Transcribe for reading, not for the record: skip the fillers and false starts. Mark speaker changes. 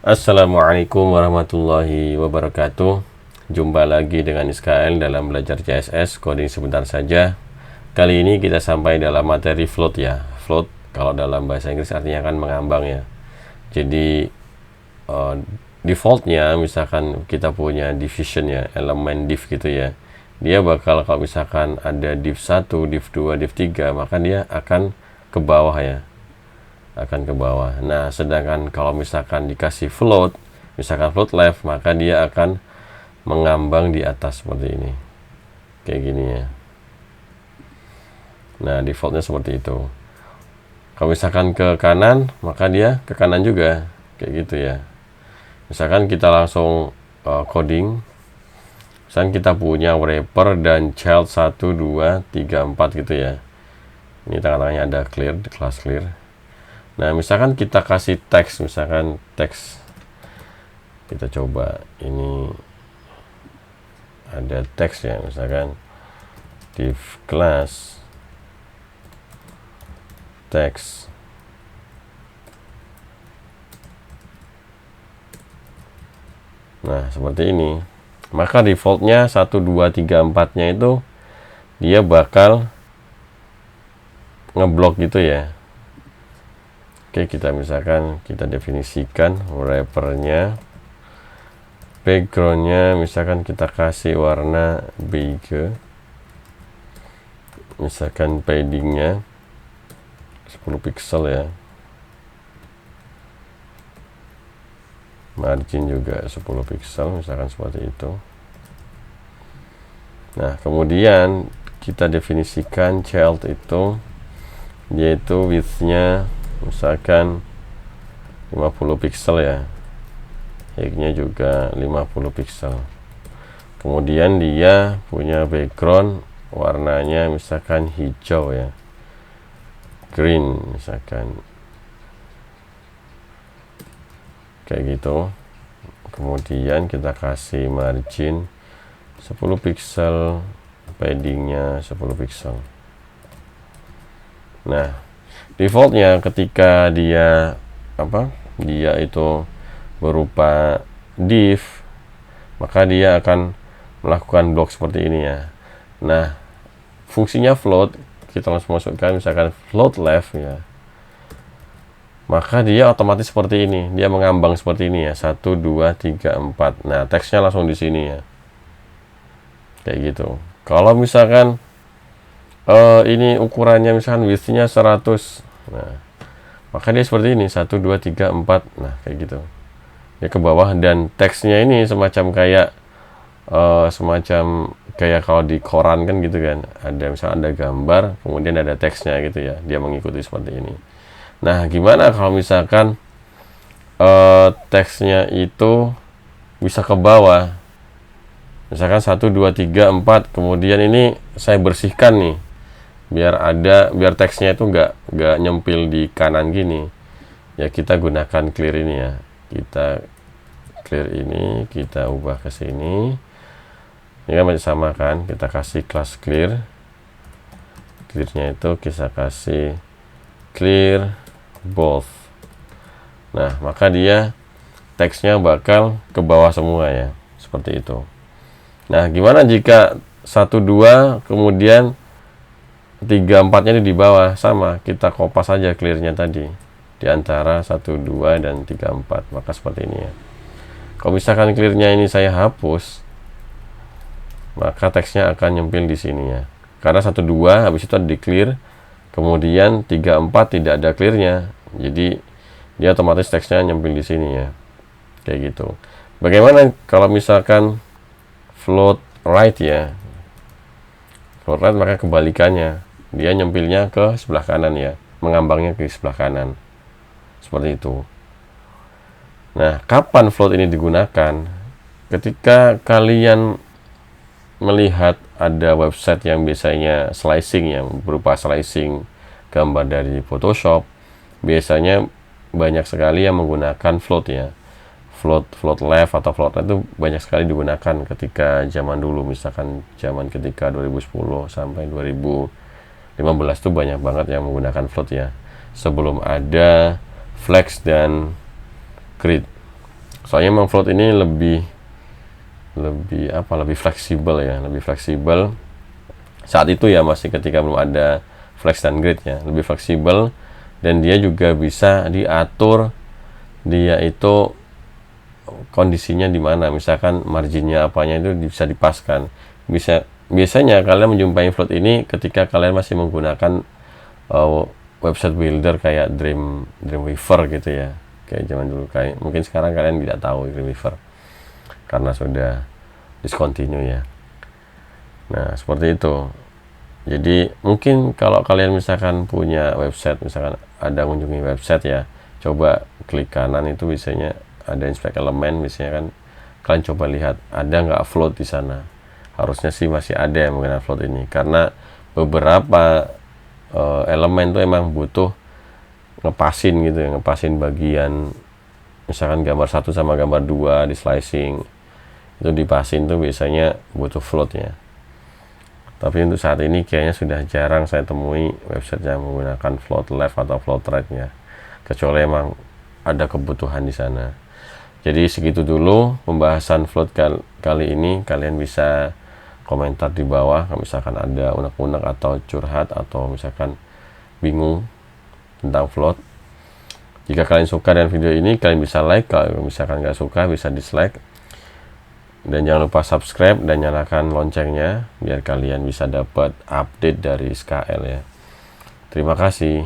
Speaker 1: Assalamualaikum warahmatullahi wabarakatuh. Jumpa lagi dengan Iskael dalam belajar CSS coding sebentar saja. Kali ini kita sampai dalam materi float ya. Float kalau dalam bahasa Inggris artinya kan mengambang ya. Jadi defaultnya misalkan kita punya division ya, elemen div gitu ya. Dia bakal kalau misalkan ada div 1, div 2, div 3, maka dia akan ke bawah ya. Akan ke bawah. Nah, sedangkan kalau misalkan dikasih float, misalkan float left, maka dia akan mengambang di atas seperti ini. Kayak gini ya. Nah, defaultnya seperti itu. Kalau misalkan ke kanan, maka dia ke kanan juga. Kayak gitu ya. Misalkan kita langsung coding. Misalkan kita punya wrapper dan child 1, 2, 3, 4 gitu ya. Ini tengah-tengahnya ada clear, kelas clear. Nah, misalkan kita kasih teks, misalkan teks, kita coba ini ada teks ya, misalkan div class teks. Nah, seperti ini. Maka defaultnya 1, 2, 3, 4-nya itu dia bakal ngeblok gitu ya. Oke, kita misalkan kita definisikan wrappernya, backgroundnya misalkan kita kasih warna beige, misalkan paddingnya 10 pixel ya, margin juga 10 pixel misalkan seperti itu. Nah, kemudian kita definisikan child itu yaitu width-nya misalkan 50 pixel ya, height-nya juga 50 pixel. Kemudian dia punya background warnanya misalkan hijau ya, green misalkan, kayak gitu. Kemudian kita kasih margin 10 pixel, paddingnya 10 pixel. Nah, defaultnya ketika dia dia itu berupa div, maka dia akan melakukan blok seperti ini ya. Nah, fungsinya float kita langsung masukkan misalkan float left ya, maka dia otomatis seperti ini, dia mengambang seperti ini ya, 1, 2, 3, 4. Nah, teksnya langsung di sini ya, kayak gitu. Kalau misalkan ini ukurannya misalkan width-nya 100, nah, maka dia seperti ini, 1, 2, 3, 4. Nah, kayak gitu. Dia ke bawah dan teksnya ini semacam kayak kalau di koran kan gitu kan. Ada misalnya ada gambar, kemudian ada teksnya gitu ya. Dia mengikuti seperti ini. Nah, gimana kalau misalkan teksnya itu bisa ke bawah? Misalkan 1, 2, 3, 4, kemudian ini saya bersihkan nih. Biar teksnya itu nggak nyempil di kanan gini ya, kita gunakan clear ini ya, kita clear ini, kita ubah ke sini. Ini kan masih sama kan, kita kasih class clearnya itu kita kasih clear both. Nah, maka dia teksnya bakal ke bawah semua ya, seperti itu. Nah, gimana jika 1, 2 kemudian 3, 4-nya di bawah? Sama, kita kopas saja clearnya tadi di antara 1, 2 dan 3, 4, maka seperti ini ya. Kalau misalkan clearnya ini saya hapus, maka teksnya akan nyempil di sini ya, karena 1, 2 habis itu ada di clear, kemudian 3, 4 tidak ada clearnya, jadi dia otomatis teksnya nyempil di sini ya, kayak gitu. Bagaimana kalau misalkan float right ya? Float right maka kebalikannya, dia nyempilnya ke sebelah kanan ya, mengambangnya ke sebelah kanan, seperti itu. Nah, kapan float ini digunakan? Ketika kalian melihat ada website yang biasanya slicing ya, berupa slicing gambar dari Photoshop, biasanya banyak sekali yang menggunakan float ya. Float left atau float right itu banyak sekali digunakan ketika zaman dulu, misalkan zaman ketika 2010 sampai 2015 tuh banyak banget yang menggunakan float ya, sebelum ada flex dan grid. Soalnya memang float ini lebih fleksibel ya, lebih fleksibel saat itu ya, masih ketika belum ada flex dan grid ya, lebih fleksibel. Dan dia juga bisa diatur, dia itu kondisinya di mana, misalkan marginnya apanya itu bisa dipaskan. Biasanya kalian menjumpai float ini ketika kalian masih menggunakan website builder kayak Dreamweaver gitu ya, kayak zaman dulu. Kayak mungkin sekarang kalian tidak tahu Dreamweaver karena sudah discontinue ya. Nah, seperti itu. Jadi mungkin kalau kalian misalkan punya website, misalkan ada mengunjungi website ya, coba klik kanan itu biasanya ada inspect elemen, biasanya kan kalian coba lihat ada nggak float di sana. Harusnya sih masih ada yang menggunakan float ini, karena beberapa elemen tuh emang butuh ngepasin gitu ya, ngepasin bagian, misalkan gambar 1 sama gambar 2 di slicing itu dipasin tuh biasanya butuh float ya. Tapi untuk saat ini kayaknya sudah jarang saya temui website yang menggunakan float left atau float right ya, kecuali emang ada kebutuhan di sana. Jadi segitu dulu pembahasan float kali ini. Kalian bisa komentar di bawah kalau misalkan ada unek-unek atau curhat, atau misalkan bingung tentang float. Jika kalian suka dengan video ini, kalian bisa like. Kalau misalkan nggak suka, bisa dislike. Dan jangan lupa subscribe dan nyalakan loncengnya biar kalian bisa dapat update dari SKL ya. Terima kasih.